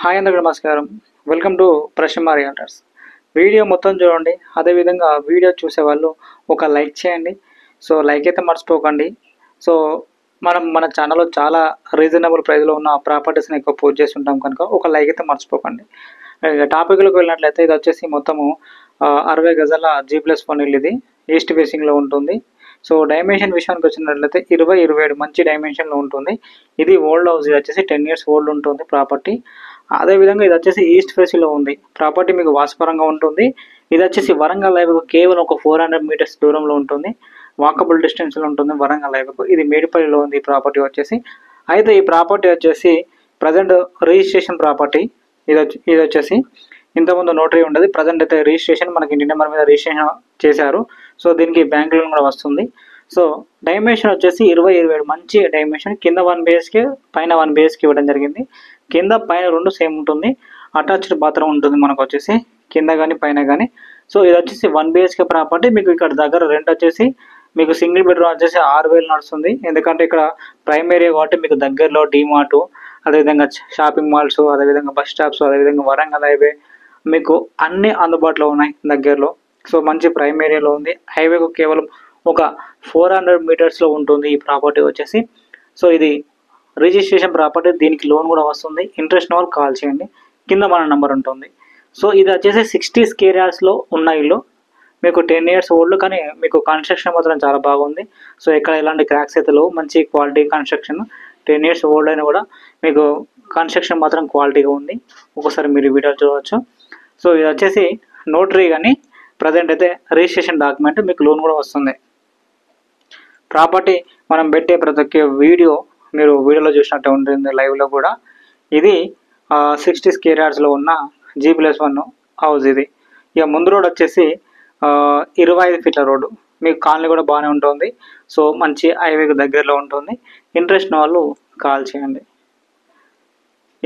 Hi అందరికీ నమస్కారం. Welcome to ప్రశ్న రియల్టర్స్. వీడియో మొత్తం చూడండి. అదేవిధంగా వీడియో చూసేవాళ్ళు ఒక లైక్ చేయండి. సో లైక్ అయితే మర్చిపోకండి. సో మన ఛానల్లో చాలా రీజనబుల్ ప్రైస్లో ఉన్న ప్రాపర్టీస్ని ఎక్కువ పోస్ట్ చేస్తుంటాం కనుక ఒక లైక్ అయితే మర్చిపోకండి. టాపిక్లోకి వెళ్ళినట్లయితే ఇది వచ్చేసి మొత్తము 60 గజాల G+1 ఇల్లు. ఇది ఈస్ట్ ఫేసింగ్లో ఉంటుంది. సో డైమెన్షన్ విషయానికి వచ్చినట్లయితే 20-27 మంచి డైమెన్షన్లో ఉంటుంది. ఇది ఓల్డ్ హౌస్. ఇది వచ్చేసి 10 years ఓల్డ్ ఉంటుంది ప్రాపర్టీ. అదేవిధంగా ఇది వచ్చేసి ఈస్ట్ ఫేస్లో ఉంది. ప్రాపర్టీ మీకు వాస్తవపరంగా ఉంటుంది. ఇది వచ్చేసి వరంగల్ హైవేకు కేవలం ఒక 400 meters దూరంలో ఉంటుంది. వాకబుల్ డిస్టెన్స్లో ఉంటుంది వరంగల్ హైవేకు. ఇది మేడిపల్లిలో ఉంది ఈ ప్రాపర్టీ వచ్చేసి. అయితే ఈ ప్రాపర్టీ వచ్చేసి ప్రజెంట్ రిజిస్ట్రేషన్ ప్రాపర్టీ. ఇది వచ్చేసి ఇంతకుముందు నోటరీ ఉండదు. ప్రజెంట్ అయితే రిజిస్ట్రేషన్ మనకి ఇంటి నెంబర్ మీద రిజిస్ట్రేషన్ చేశారు. సో దీనికి బ్యాంక్ లోన్ కూడా వస్తుంది. సో డైమెన్షన్ వచ్చేసి 20-27 మంచి డైమెన్షన్. కింద 1 BHK పైన 1 BHK ఇవ్వడం జరిగింది. కింద పైన 2 సేమ్ ఉంటుంది. అటాచ్డ్ బాత్రూమ్ ఉంటుంది మనకు వచ్చేసి కింద కానీ పైన కానీ. సో ఇది వచ్చేసి 1 BHK ప్రాపర్టీ. మీకు ఇక్కడ దగ్గర రెంట్ వచ్చేసి మీకు సింగిల్ బెడ్రూమ్ వచ్చేసి 6,000 నడుస్తుంది. ఎందుకంటే ఇక్కడ ప్రైమ్ ఏరియా కాబట్టి మీకు దగ్గరలో డీమార్ట్, అదేవిధంగా షాపింగ్ మాల్స్, అదేవిధంగా బస్ స్టాప్స్, అదేవిధంగా వరంగల్ హైవే మీకు అన్నీ అందుబాటులో ఉన్నాయి దగ్గరలో. సో మంచి ప్రైమ్ ఏరియాలో ఉంది. హైవేకు కేవలం ఒక 400 మీటర్స్లో ఉంటుంది ఈ ప్రాపర్టీ వచ్చేసి. సో ఇది రిజిస్ట్రేషన్ ప్రాపర్టీ. దీనికి లోన్ కూడా వస్తుంది. ఇంట్రెస్ట్ వాళ్ళు కాల్ చేయండి. కింద మన నెంబర్ ఉంటుంది. సో ఇది వచ్చేసి 60 square yardsలో ఉన్న ఇల్లు. మీకు 10 years ఓల్డ్, కానీ మీకు కన్స్ట్రక్షన్ మాత్రం చాలా బాగుంది. సో ఇక్కడ ఎలాంటి క్రాక్స్ అయితే లేవు. మంచి క్వాలిటీ కన్స్ట్రక్షన్. 10 years ఓల్డ్ అయినా కూడా మీకు కన్స్ట్రక్షన్ మాత్రం క్వాలిటీగా ఉంది. ఒకసారి మీరు వీడియో చూడవచ్చు. సో ఇది వచ్చేసి నోటరీ కానీ ప్రజెంట్ అయితే రిజిస్ట్రేషన్ డాక్యుమెంట్. మీకు లోన్ కూడా వస్తుంది. ప్రాపర్టీ మనం పెట్టే ప్రతి ఒక్క వీడియో మీరు వీడియోలో చూసినట్టు ఉంటుంది, లైవ్లో కూడా. ఇది 60 square yardsలో ఉన్న G+1 హౌస్ ఇది. ఇక ముందు రోడ్ వచ్చేసి 25 feet రోడ్డు. మీకు కాలనీ కూడా బాగానే ఉంటుంది. సో మంచి హైవేకి దగ్గరలో ఉంటుంది. ఇంట్రెస్ట్ వాళ్ళు కాల్ చేయండి.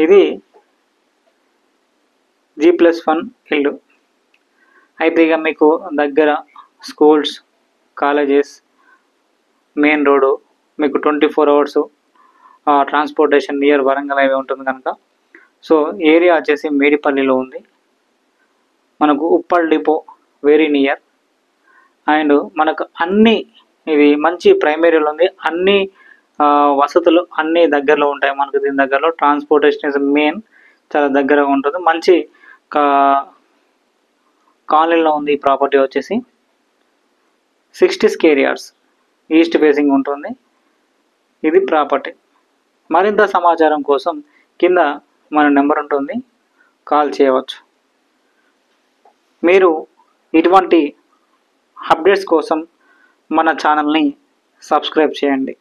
ఇది G+1 ఇల్లు. అయితే ఇక మీకు దగ్గర స్కూల్స్, కాలేజెస్, మెయిన్ రోడ్డు, మీకు 24 hours transportation near Warangal highway ఉంటుంది కనుక. సో ఏరియా వచ్చేసి మేడిపల్లిలో ఉంది. మనకు Uppal depot very near. And మనకు అన్ని ఇది మంచి ప్రైమ్ ఏరియాలో ఉంది. అన్ని వసతులు అన్నీ దగ్గరలో ఉంటాయి మనకు. దీని దగ్గరలో ట్రాన్స్పోర్టేషన్ మెయిన్ చాలా దగ్గరగా ఉంటుంది. మంచి కాలనీలో ఉంది ఈ ప్రాపర్టీ వచ్చేసి. 60 square yards ఈస్ట్ ఫేసింగ్ ఉంటుంది ఇది ప్రాపర్టీ. మరింత సమాచారం కోసం కింద మన నెంబర్ ఉంటుంది, కాల్ చేయవచ్చు. మీరు ఇటువంటి అప్డేట్స్ కోసం మన ఛానల్ని సబ్స్క్రైబ్ చేయండి.